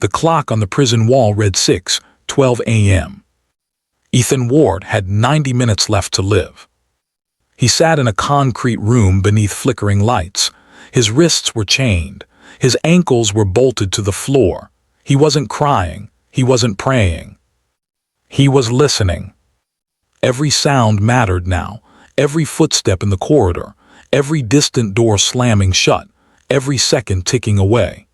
The clock on the prison wall read 6:12 a.m. Ethan Ward had 90 minutes left to live. He sat in a concrete room beneath flickering lights. His wrists were chained. His ankles were bolted to the floor. He wasn't crying. He wasn't praying. He was listening. Every sound mattered now. Every footstep in the corridor. Every distant door slamming shut. Every second ticking away.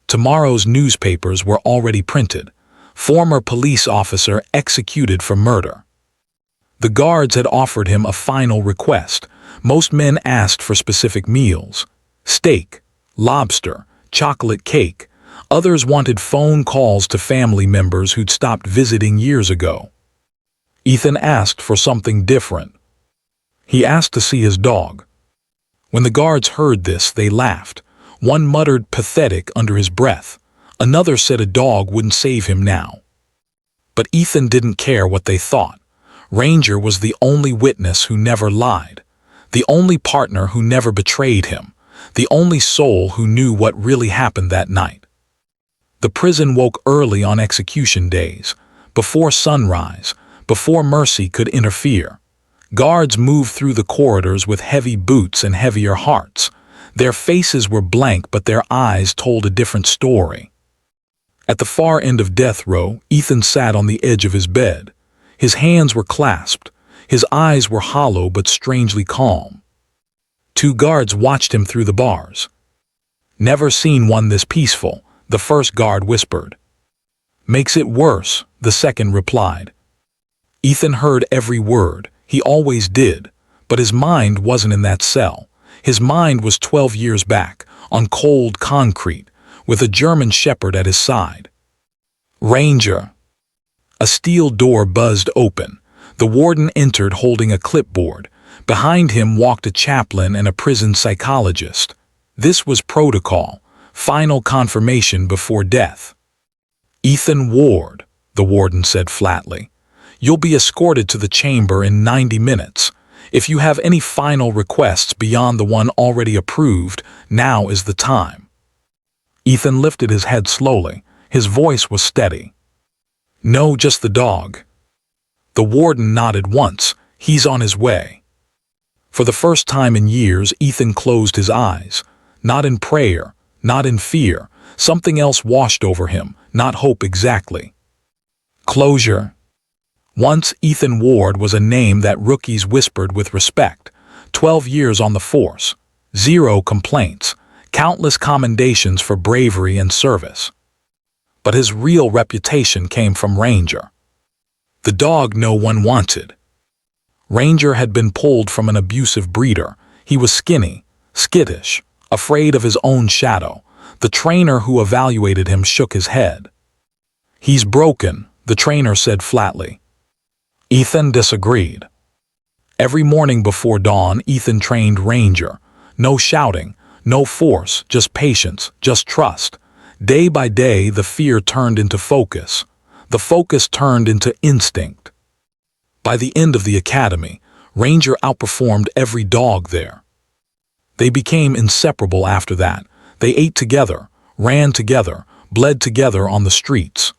Tomorrow's newspapers were already printed. Former police officer executed for murder. The guards had offered him a final request. Most men asked for specific meals. Steak, lobster, chocolate cake. Others wanted phone calls to family members who'd stopped visiting years ago. Ethan asked for something different. He asked to see his dog. When the guards heard this, they laughed. One muttered pathetic under his breath. Another said a dog wouldn't save him now. But Ethan didn't care what they thought. Ranger was the only witness who never lied. The only partner who never betrayed him. The only soul who knew what really happened that night. The prison woke early on execution days, before sunrise, before mercy could interfere. Guards moved through the corridors with heavy boots and heavier hearts. Their faces were blank, but their eyes told a different story. At the far end of death row, Ethan sat on the edge of his bed. His hands were clasped. His eyes were hollow but strangely calm. Two guards watched him through the bars. "Never seen one this peaceful," the first guard whispered. "Makes it worse," the second replied. Ethan heard every word. He always did. But his mind wasn't in that cell. His mind was 12 years back, on cold concrete, with a German shepherd at his side. "Ranger." A steel door buzzed open. The warden entered holding a clipboard. Behind him walked a chaplain and a prison psychologist. This was protocol, final confirmation before death. "Ethan Ward," the warden said flatly. "You'll be escorted to the chamber in 90 minutes. If you have any final requests beyond the one already approved, now is the time." Ethan lifted his head slowly. His voice was steady. "No, just the dog." The warden nodded once. "He's on his way." For the first time in years, Ethan closed his eyes. Not in prayer, not in fear. Something else washed over him, not hope exactly. Closure. Once Ethan Ward was a name that rookies whispered with respect. 12 years on the force. 0 complaints. Countless commendations for bravery and service. But his real reputation came from Ranger. The dog no one wanted. Ranger had been pulled from an abusive breeder. He was skinny, skittish, afraid of his own shadow. The trainer who evaluated him shook his head. "He's broken," the trainer said flatly. Ethan disagreed. Every morning before dawn, Ethan trained Ranger. No shouting, no force, just patience, just trust. Day by day, the fear turned into focus. The focus turned into instinct. By the end of the academy, Ranger outperformed every dog there. They became inseparable after that. They ate together, ran together, bled together on the streets.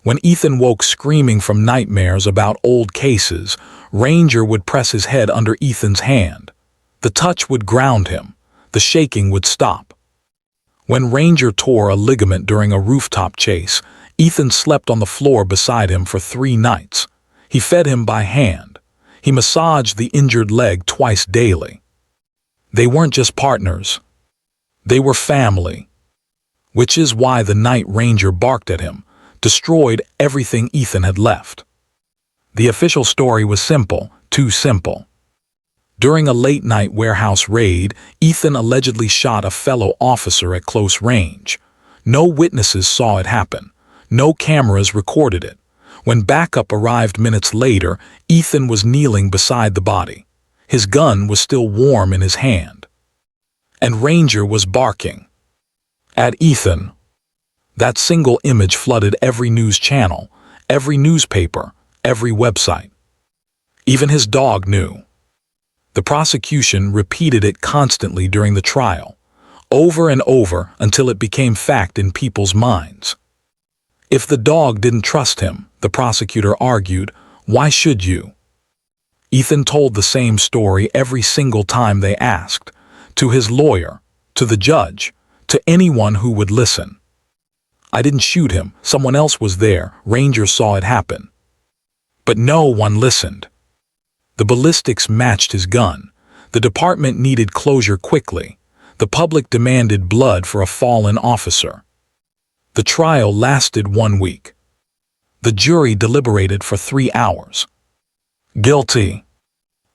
When Ethan woke screaming from nightmares about old cases, Ranger would press his head under Ethan's hand. The touch would ground him. The shaking would stop. When Ranger tore a ligament during a rooftop chase, Ethan slept on the floor beside him for 3 nights. He fed him by hand. He massaged the injured leg twice daily. They weren't just partners. They were family. Which is why the night Ranger barked at him, destroyed everything Ethan had left. The official story was simple, too simple. During a late-night warehouse raid, Ethan allegedly shot a fellow officer at close range. No witnesses saw it happen. No cameras recorded it. When backup arrived minutes later, Ethan was kneeling beside the body. His gun was still warm in his hand. And Ranger was barking at Ethan. That single image flooded every news channel, every newspaper, every website. Even his dog knew. The prosecution repeated it constantly during the trial. over and over until it became fact in people's minds. If the dog didn't trust him, the prosecutor argued, why should you? Ethan told the same story every single time they asked, to his lawyer, to the judge, to anyone who would listen. I didn't shoot him, someone else was there, Ranger saw it happen. But no one listened. The ballistics matched his gun. The department needed closure quickly. The public demanded blood for a fallen officer. The trial lasted 1 week. The jury deliberated for 3 hours. Guilty.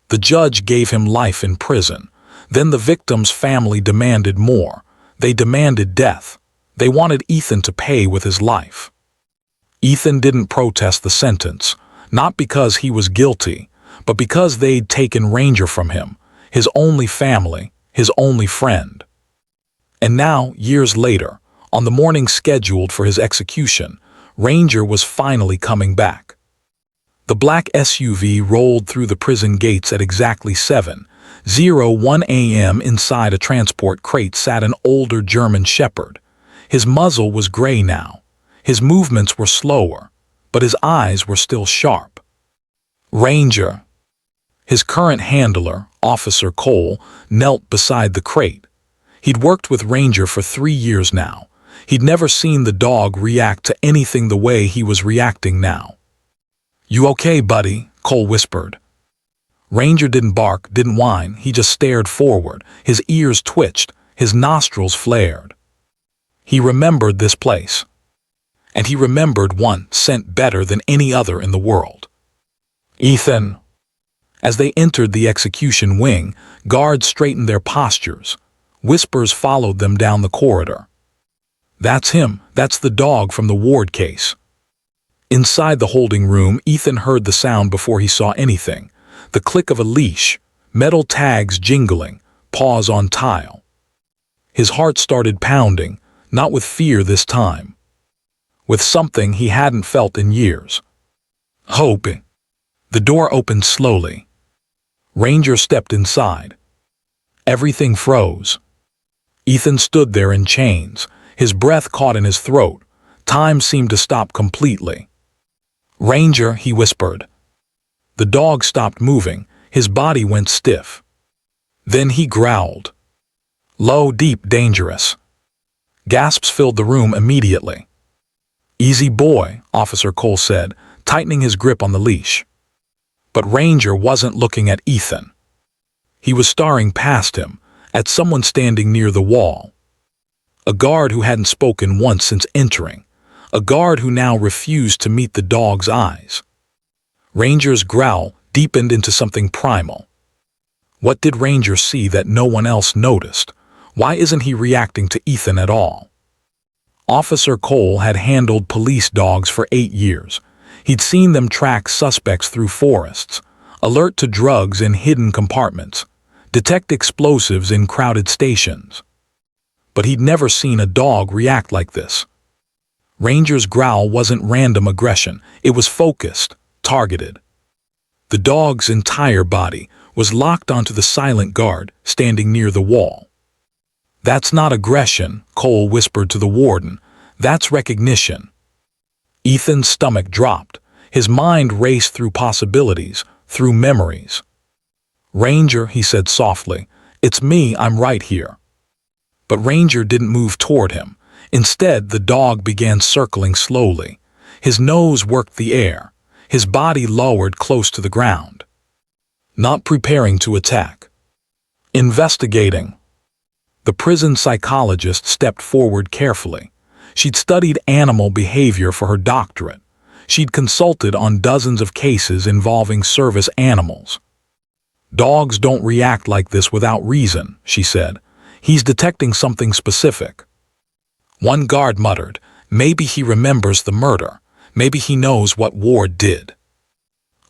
The judge gave him life in prison. Then the victim's family demanded more. They demanded death. They wanted Ethan to pay with his life. Ethan didn't protest the sentence, not because he was guilty, but because they'd taken Ranger from him, his only family, his only friend. And now, years later, on the morning scheduled for his execution, Ranger was finally coming back. The black SUV rolled through the prison gates at exactly 7:01 a.m. Inside a transport crate sat an older German shepherd. His muzzle was gray now. His movements were slower, but his eyes were still sharp. Ranger. His current handler, Officer Cole, knelt beside the crate. He'd worked with Ranger for 3 years now. He'd never seen the dog react to anything the way he was reacting now. "You okay, buddy?" Cole whispered. Ranger didn't bark, didn't whine, he just stared forward. His ears twitched, his nostrils flared. He remembered this place. And he remembered one scent better than any other in the world. "Ethan." As they entered the execution wing, guards straightened their postures. Whispers followed them down the corridor. "That's him, that's the dog from the Ward case." Inside the holding room, Ethan heard the sound before he saw anything. The click of a leash, metal tags jingling, paws on tile. His heart started pounding, not with fear this time. With something he hadn't felt in years. Hope. The door opened slowly. Ranger stepped inside. Everything froze. Ethan stood there in chains, his breath caught in his throat. Time seemed to stop completely. "Ranger," he whispered. The dog stopped moving, his body went stiff. Then he growled. Low, deep, dangerous. Gasps filled the room immediately. "Easy boy," Officer Cole said, tightening his grip on the leash. But Ranger wasn't looking at Ethan. He was staring past him, at someone standing near the wall. A guard who hadn't spoken once since entering. A guard who now refused to meet the dog's eyes. Ranger's growl deepened into something primal. What did Ranger see that no one else noticed? Why isn't he reacting to Ethan at all? Officer Cole had handled police dogs for 8 years. He'd seen them track suspects through forests, alert to drugs in hidden compartments, detect explosives in crowded stations. But he'd never seen a dog react like this. Ranger's growl wasn't random aggression, it was focused, targeted. The dog's entire body was locked onto the silent guard standing near the wall. "That's not aggression," Cole whispered to the warden. "That's recognition." Ethan's stomach dropped. His mind raced through possibilities, through memories. "Ranger," he said softly, "it's me, I'm right here." But Ranger didn't move toward him. Instead, the dog began circling slowly. His nose worked the air. His body lowered close to the ground. Not preparing to attack. Investigating. The prison psychologist stepped forward carefully. She'd studied animal behavior for her doctorate. She'd consulted on dozens of cases involving service animals. "Dogs don't react like this without reason," she said. "He's detecting something specific." One guard muttered, "Maybe he remembers the murder. Maybe he knows what Ward did."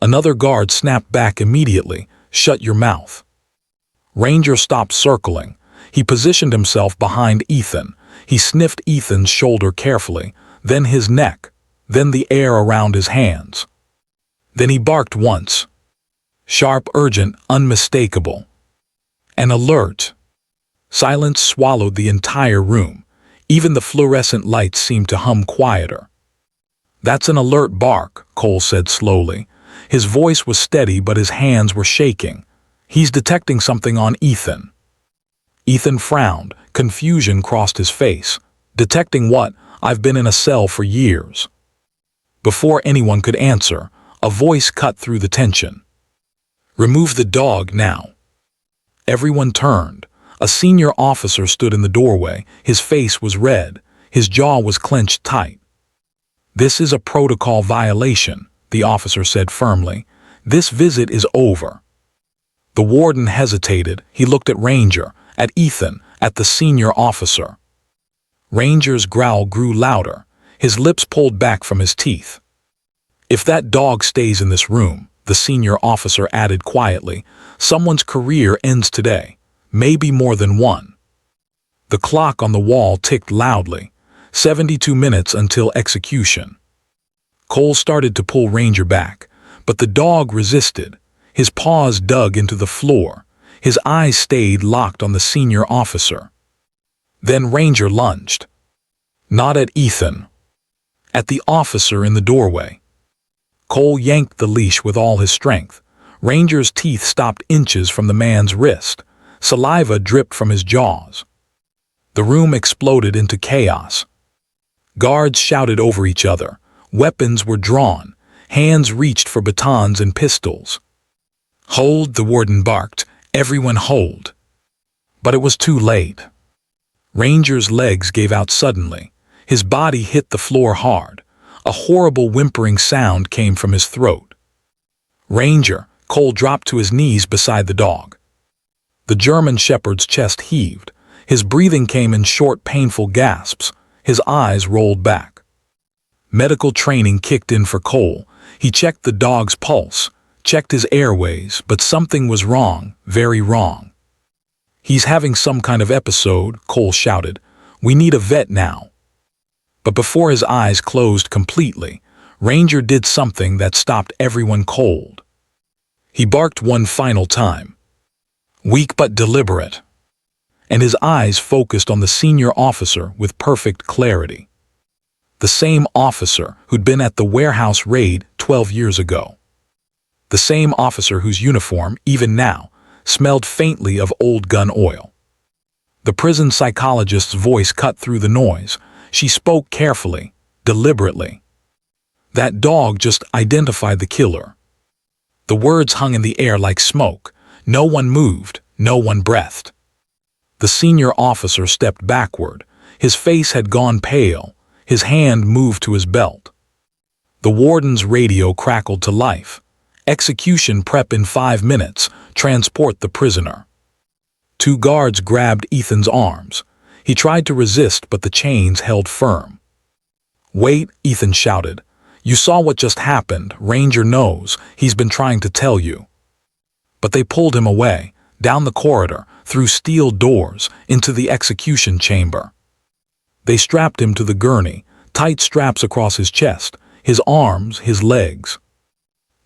Another guard snapped back immediately, "Shut your mouth." Ranger stopped circling. He positioned himself behind Ethan. He sniffed Ethan's shoulder carefully, then his neck, then the air around his hands. Then he barked once. Sharp, urgent, unmistakable. And alert. Silence swallowed the entire room. Even the fluorescent lights seemed to hum quieter. "That's an alert bark," Cole said slowly. His voice was steady, but his hands were shaking. "He's detecting something on Ethan." Ethan frowned. Confusion crossed his face. "Detecting what? I've been in a cell for years." Before anyone could answer, a voice cut through the tension. "Remove the dog now." Everyone turned. A senior officer stood in the doorway. His face was red. His jaw was clenched tight. "This is a protocol violation," the officer said firmly. "This visit is over." The warden hesitated. He looked at Ranger, at Ethan, at the senior officer. Ranger's growl grew louder. His lips pulled back from his teeth. "If that dog stays in this room," the senior officer added quietly, "someone's career ends today. Maybe more than one." The clock on the wall ticked loudly. 72 minutes until execution. Cole started to pull Ranger back, but the dog resisted. His paws dug into the floor. His eyes stayed locked on the senior officer. Then Ranger lunged. Not at Ethan. At the officer in the doorway. Cole yanked the leash with all his strength. Ranger's teeth stopped inches from the man's wrist. Saliva dripped from his jaws. The room exploded into chaos. Guards shouted over each other. Weapons were drawn. Hands reached for batons and pistols. "Hold," the warden barked. "Everyone hold." But it was too late. Ranger's legs gave out suddenly. His body hit the floor hard. A horrible whimpering sound came from his throat. "Ranger!" Cole dropped to his knees beside the dog. The German shepherd's chest heaved. His breathing came in short, painful gasps. His eyes rolled back. Medical training kicked in for Cole. He checked the dog's pulse, checked his airways, but something was wrong, very wrong. "He's having some kind of episode," Cole shouted. "We need a vet now." But before his eyes closed completely, Ranger did something that stopped everyone cold. He barked one final time. Weak but deliberate. And his eyes focused on the senior officer with perfect clarity. The same officer who'd been at the warehouse raid 12 years ago. The same officer whose uniform, even now, smelled faintly of old gun oil. The prison psychologist's voice cut through the noise. She spoke carefully, deliberately. "That dog just identified the killer." The words hung in the air like smoke. No one moved, no one breathed. The senior officer stepped backward. His face had gone pale. His hand moved to his belt. The warden's radio crackled to life. "Execution prep in 5 minutes. Transport the prisoner." 2 guards grabbed Ethan's arms. He tried to resist, but the chains held firm. "Wait," Ethan shouted. "You saw what just happened. Ranger knows. He's been trying to tell you." But they pulled him away, down the corridor, through steel doors, into the execution chamber. They strapped him to the gurney, tight straps across his chest, his arms, his legs.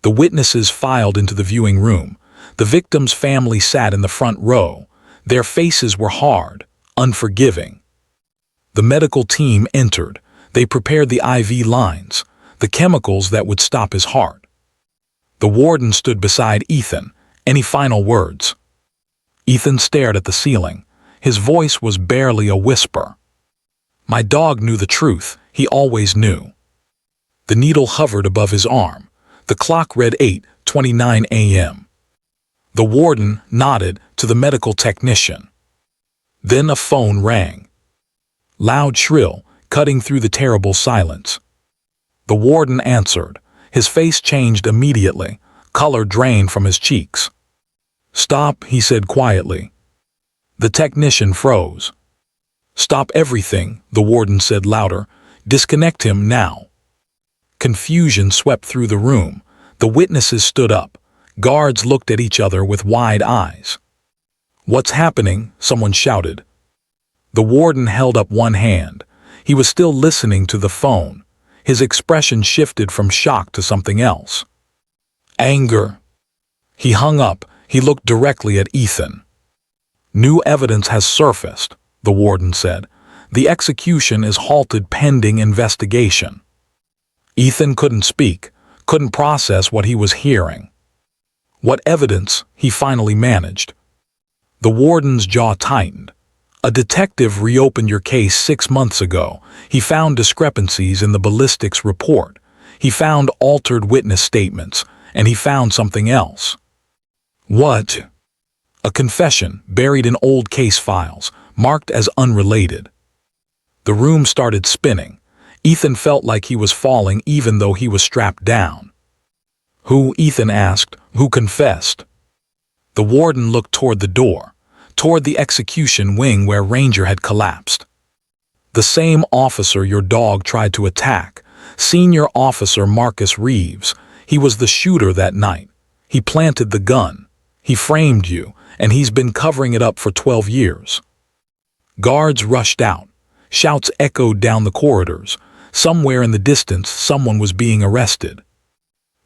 The witnesses filed into the viewing room. The victim's family sat in the front row. Their faces were hard, unforgiving. The medical team entered. They prepared the IV lines, the chemicals that would stop his heart. The warden stood beside Ethan. "Any final words?" Ethan stared at the ceiling. His voice was barely a whisper. "My dog knew the truth. He always knew." The needle hovered above his arm. The clock read 8:29 a.m. The warden nodded to the medical technician. Then a phone rang. Loud, shrill, cutting through the terrible silence. The warden answered. His face changed immediately. Color drained from his cheeks. "Stop," he said quietly. The technician froze. "Stop everything," the warden said louder. "Disconnect him now." Confusion swept through the room. The witnesses stood up. Guards looked at each other with wide eyes. "What's happening?" someone shouted. The warden held up one hand. He was still listening to the phone. His expression shifted from shock to something else. Anger. He hung up. He looked directly at Ethan. "New evidence has surfaced," the warden said. "The execution is halted pending investigation." Ethan couldn't speak, couldn't process what he was hearing. "What evidence?" he finally managed. The warden's jaw tightened. "A detective reopened your case 6 months ago. He found discrepancies in the ballistics report. He found altered witness statements, and he found something else." "What?" "A confession buried in old case files, marked as unrelated." The room started spinning. Ethan felt like he was falling even though he was strapped down. "Who?" Ethan asked. "Who confessed?" The warden looked toward the door, toward the execution wing where Ranger had collapsed. "The same officer your dog tried to attack, Senior Officer Marcus Reeves. He was the shooter that night. He planted the gun. He framed you, and he's been covering it up for 12 years. Guards rushed out. Shouts echoed down the corridors. Somewhere in the distance, someone was being arrested.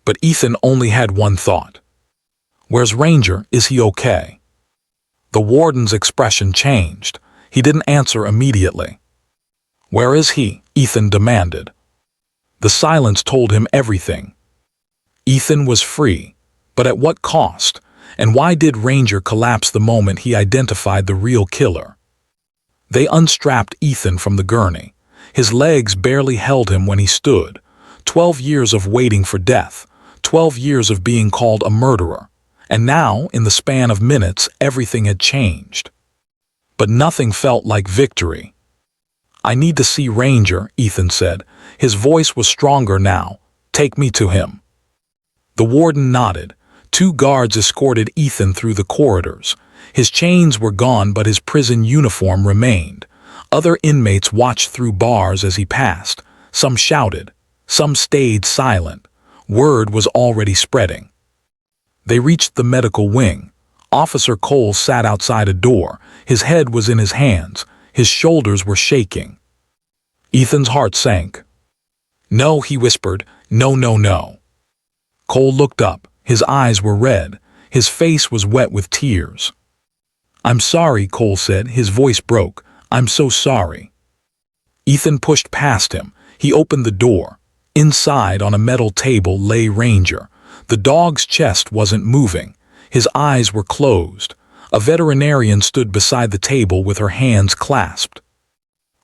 But Ethan only had one thought. "Where's Ranger? Is he okay?" The warden's expression changed. He didn't answer immediately. "Where is he?" Ethan demanded. The silence told him everything. Ethan was free, but at what cost? And why did Ranger collapse the moment he identified the real killer? They unstrapped Ethan from the gurney. His legs barely held him when he stood. 12 years of waiting for death. 12 years of being called a murderer. And now, in the span of minutes, everything had changed. But nothing felt like victory. "I need to see Ranger," Ethan said. His voice was stronger now. "Take me to him." The warden nodded. 2 guards escorted Ethan through the corridors. His chains were gone, but his prison uniform remained. Other inmates watched through bars as he passed. Some shouted. Some stayed silent. Word was already spreading. They reached the medical wing. Officer Cole sat outside a door. His head was in his hands. His shoulders were shaking. Ethan's heart sank. "No," he whispered. "No, no, no." Cole looked up. His eyes were red. His face was wet with tears. "I'm sorry," Cole said. His voice broke. "I'm so sorry." Ethan pushed past him. He opened the door. Inside, on a metal table, lay Ranger. The dog's chest wasn't moving. His eyes were closed. A veterinarian stood beside the table with her hands clasped.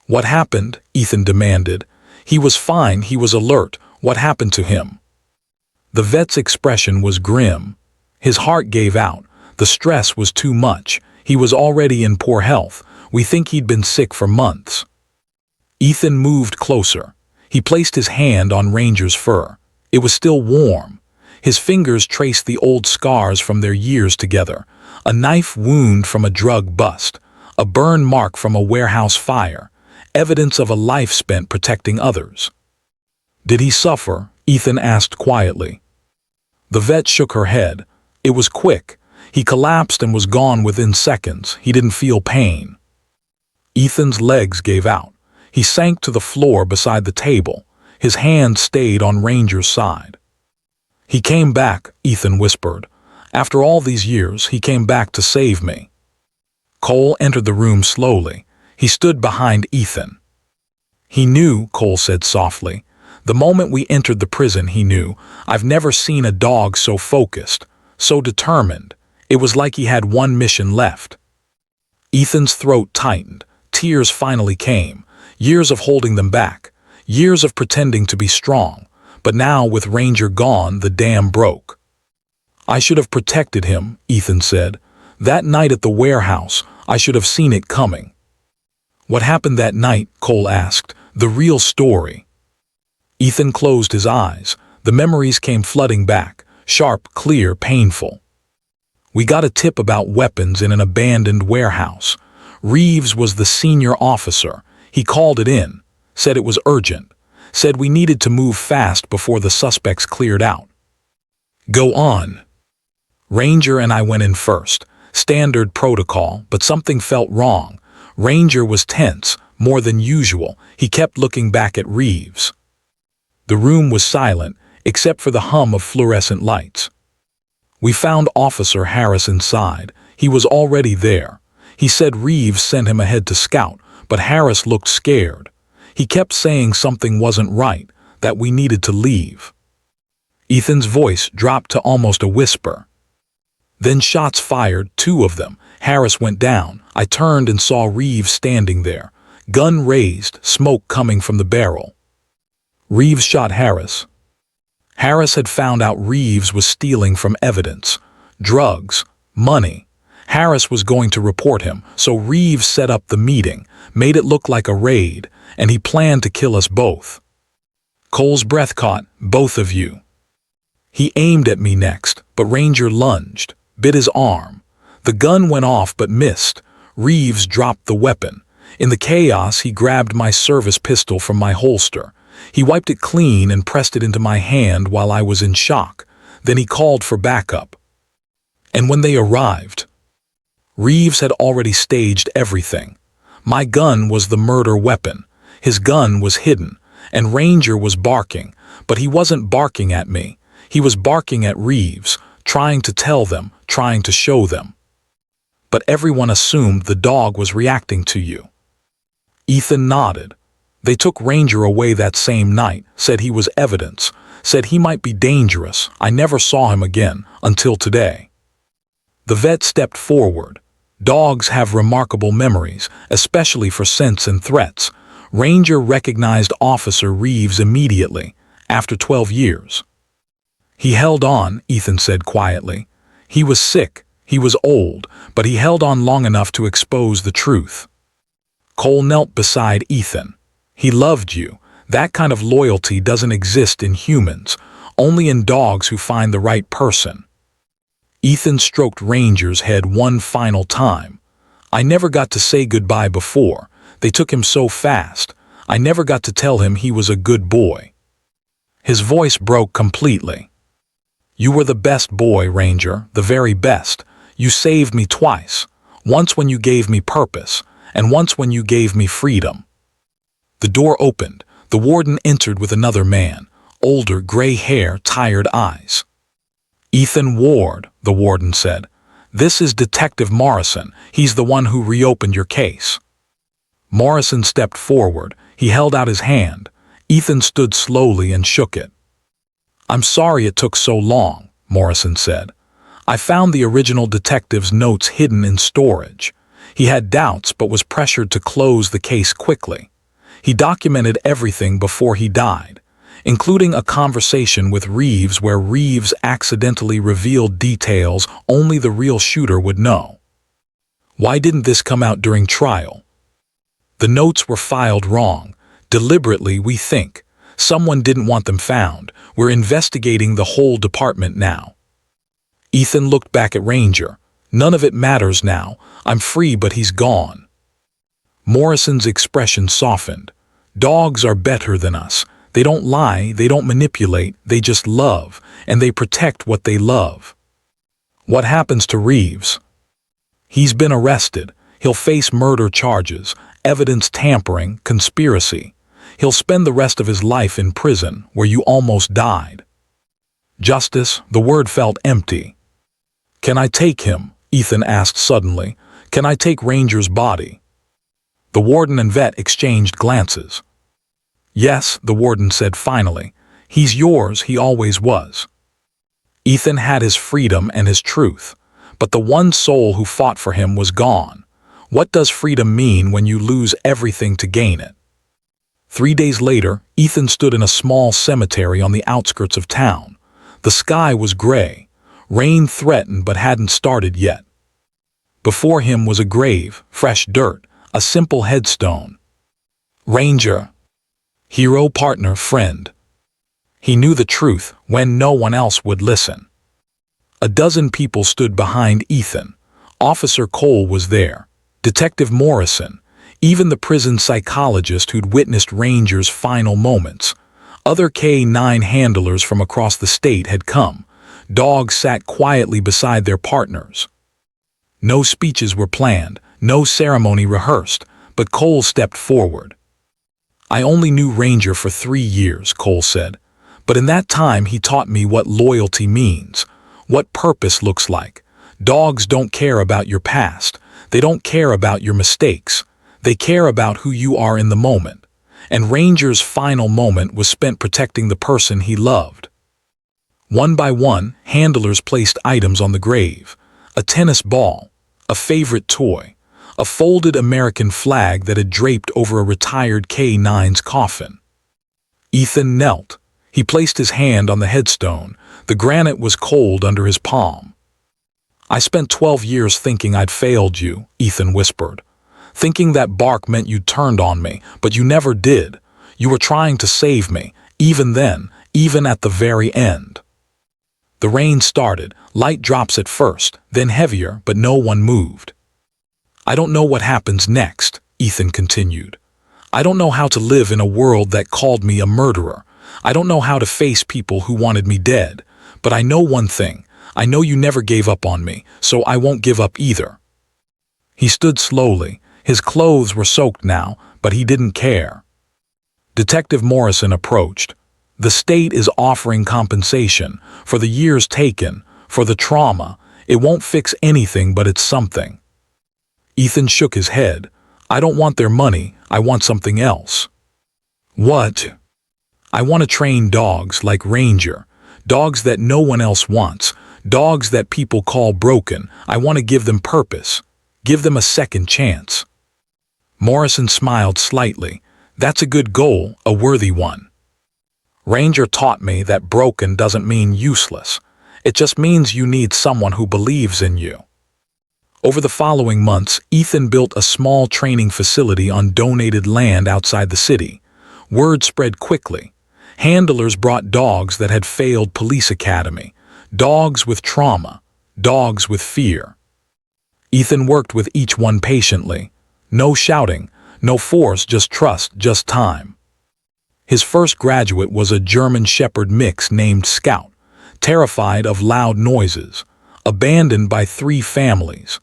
"What happened?" Ethan demanded. "He was fine. He was alert. What happened to him?" The vet's expression was grim. His heart gave out. The stress was too much. He was already in poor health. We think he'd been sick for months. Ethan moved closer. He placed his hand on Ranger's fur. It was still warm. His fingers traced the old scars from their years together. A knife wound from a drug bust. A burn mark from a warehouse fire. Evidence of a life spent protecting others. "Did he suffer?" Ethan asked quietly. The vet shook her head. "It was quick. He collapsed and was gone within seconds. He didn't feel pain." Ethan's legs gave out. He sank to the floor beside the table. His hand stayed on Ranger's side. "He came back," Ethan whispered. "After all these years, he came back to save me." Cole entered the room slowly. He stood behind Ethan. "He knew," Cole said softly. "The moment we entered the prison, he knew. I've never seen a dog so focused, so determined. It was like he had one mission left." Ethan's throat tightened. Tears finally came. Years of holding them back. Years of pretending to be strong. But now, with Ranger gone, the dam broke. "I should have protected him," Ethan said. "That night at the warehouse, I should have seen it coming." "What happened that night?" Cole asked. "The real story." Ethan closed his eyes. The memories came flooding back. Sharp, clear, painful. "We got a tip about weapons in an abandoned warehouse. Reeves was the senior officer. He called it in. Said it was urgent. Said we needed to move fast before the suspects cleared out." "Go on." "Ranger and I went in first. Standard protocol, but something felt wrong. Ranger was tense, more than usual. He kept looking back at Reeves." The room was silent, except for the hum of fluorescent lights. "We found Officer Harris inside. He was already there. He said Reeves sent him ahead to scout, but Harris looked scared. He kept saying something wasn't right, that we needed to leave. Ethan's voice dropped to almost a whisper. Then shots fired, 2 of them. Harris went down. I turned and saw Reeves standing there, gun raised, smoke coming from the barrel. Reeves shot Harris. Harris had found out Reeves was stealing from evidence, drugs, money. Harris was going to report him, so Reeves set up the meeting, made it look like a raid, and he planned to kill us both. Cole's breath caught, both of you. He aimed at me next, but Ranger lunged, bit his arm. The gun went off but missed. Reeves dropped the weapon. In the chaos, he grabbed my service pistol from my holster. He wiped it clean and pressed it into my hand while I was in shock. Then he called for backup. And when they arrived, Reeves had already staged everything. My gun was the murder weapon. His gun was hidden, and Ranger was barking, but he wasn't barking at me. He was barking at Reeves, trying to tell them, trying to show them. But everyone assumed the dog was reacting to you. Ethan nodded. They took Ranger away that same night, said he was evidence, said he might be dangerous. I never saw him again, until today. The vet stepped forward. Dogs have remarkable memories, especially for scents and threats. Ranger recognized Officer Reeves immediately, after 12 years. He held on, Ethan said quietly. He was sick, he was old, but he held on long enough to expose the truth. Cole knelt beside Ethan. He loved you. That kind of loyalty doesn't exist in humans, only in dogs who find the right person. Ethan stroked Ranger's head one final time. I never got to say goodbye before. They took him so fast. I never got to tell him he was a good boy. His voice broke completely. You were the best boy, Ranger, the very best. You saved me twice. Once when you gave me purpose, and once when you gave me freedom. The door opened. The warden entered with another man, older, gray hair, tired eyes. Ethan Ward, the warden said. This is Detective Morrison. He's the one who reopened your case. Morrison stepped forward. He held out his hand. Ethan stood slowly and shook it. I'm sorry it took so long, Morrison said. I found the original detective's notes hidden in storage. He had doubts but was pressured to close the case quickly. He documented everything before he died, including a conversation with Reeves where Reeves accidentally revealed details only the real shooter would know. Why didn't this come out during trial? The notes were filed wrong. Deliberately, we think. Someone didn't want them found. We're investigating the whole department now. Ethan looked back at Ranger. None of it matters now. I'm free, but he's gone. Morrison's expression softened. Dogs are better than us. They don't lie, they don't manipulate, they just love, and they protect what they love. What happens to Reeves? He's been arrested. He'll face murder charges, evidence tampering, conspiracy. He'll spend the rest of his life in prison, where you almost died. Justice, the word felt empty. Can I take him? Ethan asked suddenly. Can I take Ranger's body? The warden and vet exchanged glances. Yes, the warden said finally. He's yours, he always was. Ethan had his freedom and his truth, but the one soul who fought for him was gone. What does freedom mean when you lose everything to gain it? 3 days later, Ethan stood in a small cemetery on the outskirts of town. The sky was gray. Rain threatened but hadn't started yet. Before him was a grave, fresh dirt, a simple headstone. Ranger. Hero, partner, friend. He knew the truth when no one else would listen. A dozen people stood behind Ethan. Officer Cole was there. Detective Morrison. Even the prison psychologist who'd witnessed Ranger's final moments. Other K-9 handlers from across the state had come. Dogs sat quietly beside their partners. No speeches were planned, no ceremony rehearsed, but Cole stepped forward. I only knew Ranger for 3 years, Cole said, but in that time he taught me what loyalty means, what purpose looks like. Dogs don't care about your past. They don't care about your mistakes. They care about who you are in the moment. And Ranger's final moment was spent protecting the person he loved. One by one, handlers placed items on the grave: a tennis ball, a favorite toy, a folded American flag that had draped over a retired K-9's coffin. Ethan knelt. He placed his hand on the headstone. The granite was cold under his palm. "I spent 12 years thinking I'd failed you," Ethan whispered. "Thinking that bark meant you turned on me, but you never did. You were trying to save me, even then, even at the very end." The rain started, light drops at first, then heavier, but no one moved. "I don't know what happens next," Ethan continued. "I don't know how to live in a world that called me a murderer. I don't know how to face people who wanted me dead. But I know one thing. I know you never gave up on me, so I won't give up either." He stood slowly. His clothes were soaked now, but he didn't care. Detective Morrison approached. "The state is offering compensation for the years taken, for the trauma. It won't fix anything, but it's something." Ethan shook his head. "I don't want their money. I want something else." "What?" "I want to train dogs like Ranger. Dogs that no one else wants. Dogs that people call broken. I want to give them purpose. Give them a second chance." Morrison smiled slightly. "That's a good goal, a worthy one. Ranger taught me that broken doesn't mean useless. It just means you need someone who believes in you." Over the following months, Ethan built a small training facility on donated land outside the city. Word spread quickly. Handlers brought dogs that had failed police academy, dogs with trauma, dogs with fear. Ethan worked with each one patiently. No shouting, no force, just trust, just time. His first graduate was a German Shepherd mix named Scout, terrified of loud noises, abandoned by 3 families.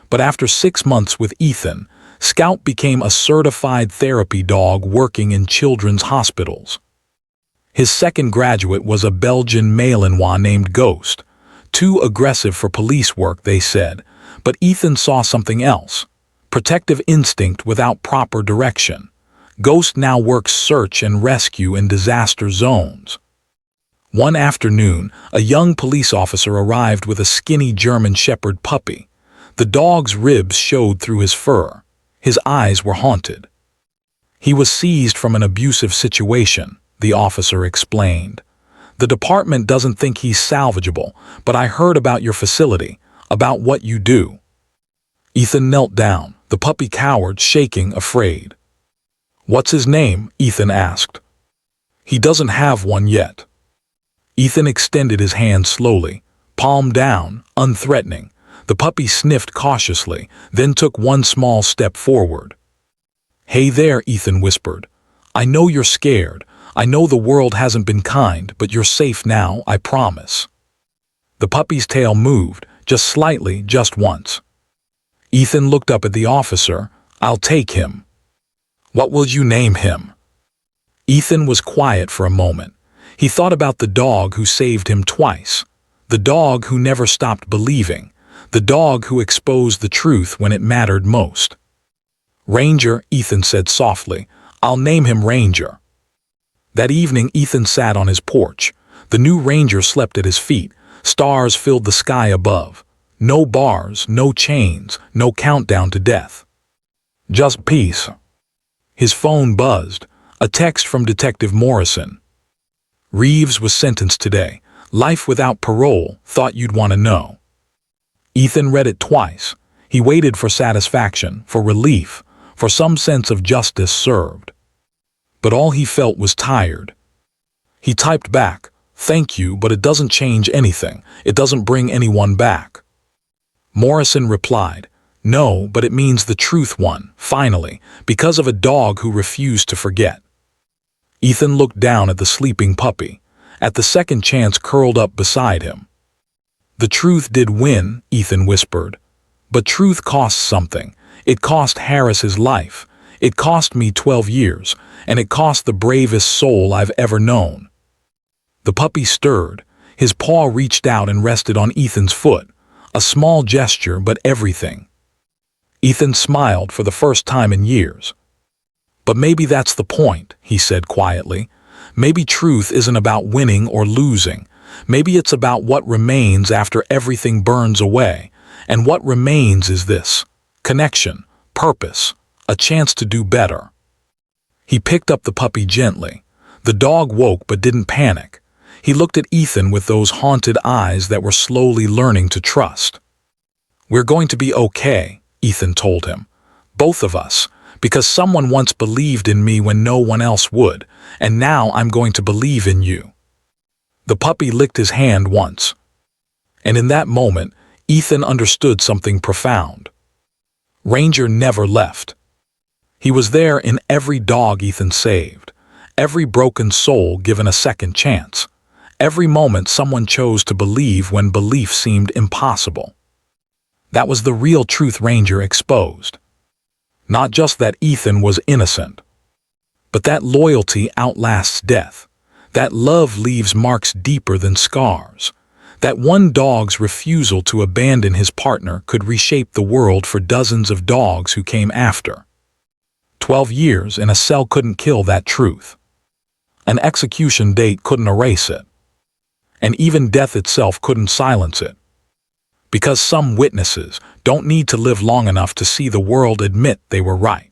But after 6 months with Ethan, Scout became a certified therapy dog working in children's hospitals. His second graduate was a Belgian Malinois named Ghost. Too aggressive for police work, they said, but Ethan saw something else. Protective instinct without proper direction. Ghost now works search and rescue in disaster zones. One afternoon, a young police officer arrived with a skinny German Shepherd puppy. The dog's ribs showed through his fur. His eyes were haunted. "He was seized from an abusive situation," the officer explained. "The department doesn't think he's salvageable, but I heard about your facility, about what you do." Ethan knelt down. The puppy cowered, shaking, afraid. "What's his name?" Ethan asked. "He doesn't have one yet." Ethan extended his hand slowly, palm down, unthreatening. The puppy sniffed cautiously, then took one small step forward. "Hey there," Ethan whispered. "I know you're scared. I know the world hasn't been kind, but you're safe now, I promise." The puppy's tail moved, just slightly, just once. Ethan looked up at the officer. "I'll take him." "What will you name him?" Ethan was quiet for a moment. He thought about the dog who saved him twice. The dog who never stopped believing. The dog who exposed the truth when it mattered most. "Ranger," Ethan said softly. "I'll name him Ranger." That evening, Ethan sat on his porch. The new Ranger slept at his feet. Stars filled the sky above. No bars, no chains, no countdown to death. Just peace. His phone buzzed. A text from Detective Morrison. "Reeves was sentenced today. Life without parole. Thought you'd want to know." Ethan read it twice. He waited for satisfaction, for relief, for some sense of justice served. But all he felt was tired. He typed back, "Thank you, but it doesn't change anything. It doesn't bring anyone back." Morrison replied, "No, but it means the truth won, finally, because of a dog who refused to forget." Ethan looked down at the sleeping puppy, at the second chance curled up beside him. "The truth did win," Ethan whispered. "But truth costs something. It cost Harris his life. It cost me 12 years, and it cost the bravest soul I've ever known." The puppy stirred. His paw reached out and rested on Ethan's foot. A small gesture, but everything. Ethan smiled for the first time in years. "But maybe that's the point," he said quietly. "Maybe truth isn't about winning or losing. Maybe it's about what remains after everything burns away. And what remains is this: connection, purpose, a chance to do better." He picked up the puppy gently. The dog woke but didn't panic. He looked at Ethan with those haunted eyes that were slowly learning to trust. "We're going to be okay," Ethan told him. "Both of us. Because someone once believed in me when no one else would, and now I'm going to believe in you." The puppy licked his hand once. And in that moment, Ethan understood something profound. Ranger never left. He was there in every dog Ethan saved, every broken soul given a second chance, every moment someone chose to believe when belief seemed impossible. That was the real truth Ranger exposed. Not just that Ethan was innocent, but that loyalty outlasts death, that love leaves marks deeper than scars, that one dog's refusal to abandon his partner could reshape the world for dozens of dogs who came after. 12 years in a cell couldn't kill that truth. An execution date couldn't erase it. And even death itself couldn't silence it. Because some witnesses don't need to live long enough to see the world admit they were right.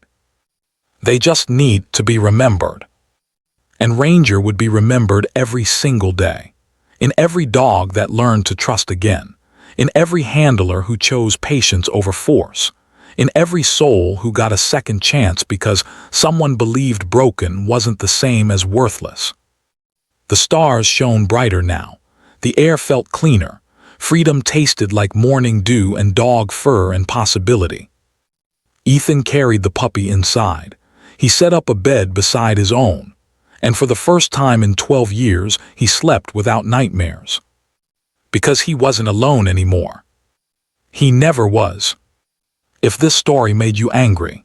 They just need to be remembered. And Ranger would be remembered every single day. In every dog that learned to trust again. In every handler who chose patience over force. In every soul who got a second chance because someone believed broken wasn't the same as worthless. The stars shone brighter now. The air felt cleaner. Freedom tasted like morning dew and dog fur and possibility. Ethan carried the puppy inside. He set up a bed beside his own. And for the first time in 12 years, he slept without nightmares. Because he wasn't alone anymore. He never was. If this story made you angry,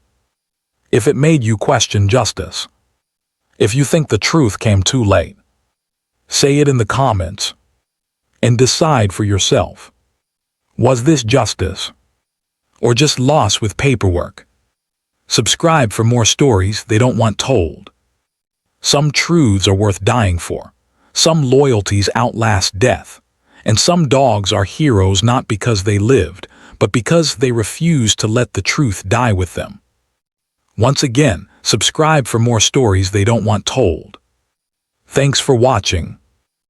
if it made you question justice, if you think the truth came too late, say it in the comments and decide for yourself. Was this justice? Or just loss with paperwork? Subscribe for more stories they don't want told. Some truths are worth dying for. Some loyalties outlast death. And some dogs are heroes not because they lived, but because they refused to let the truth die with them. Once again, subscribe for more stories they don't want told. Thanks for watching.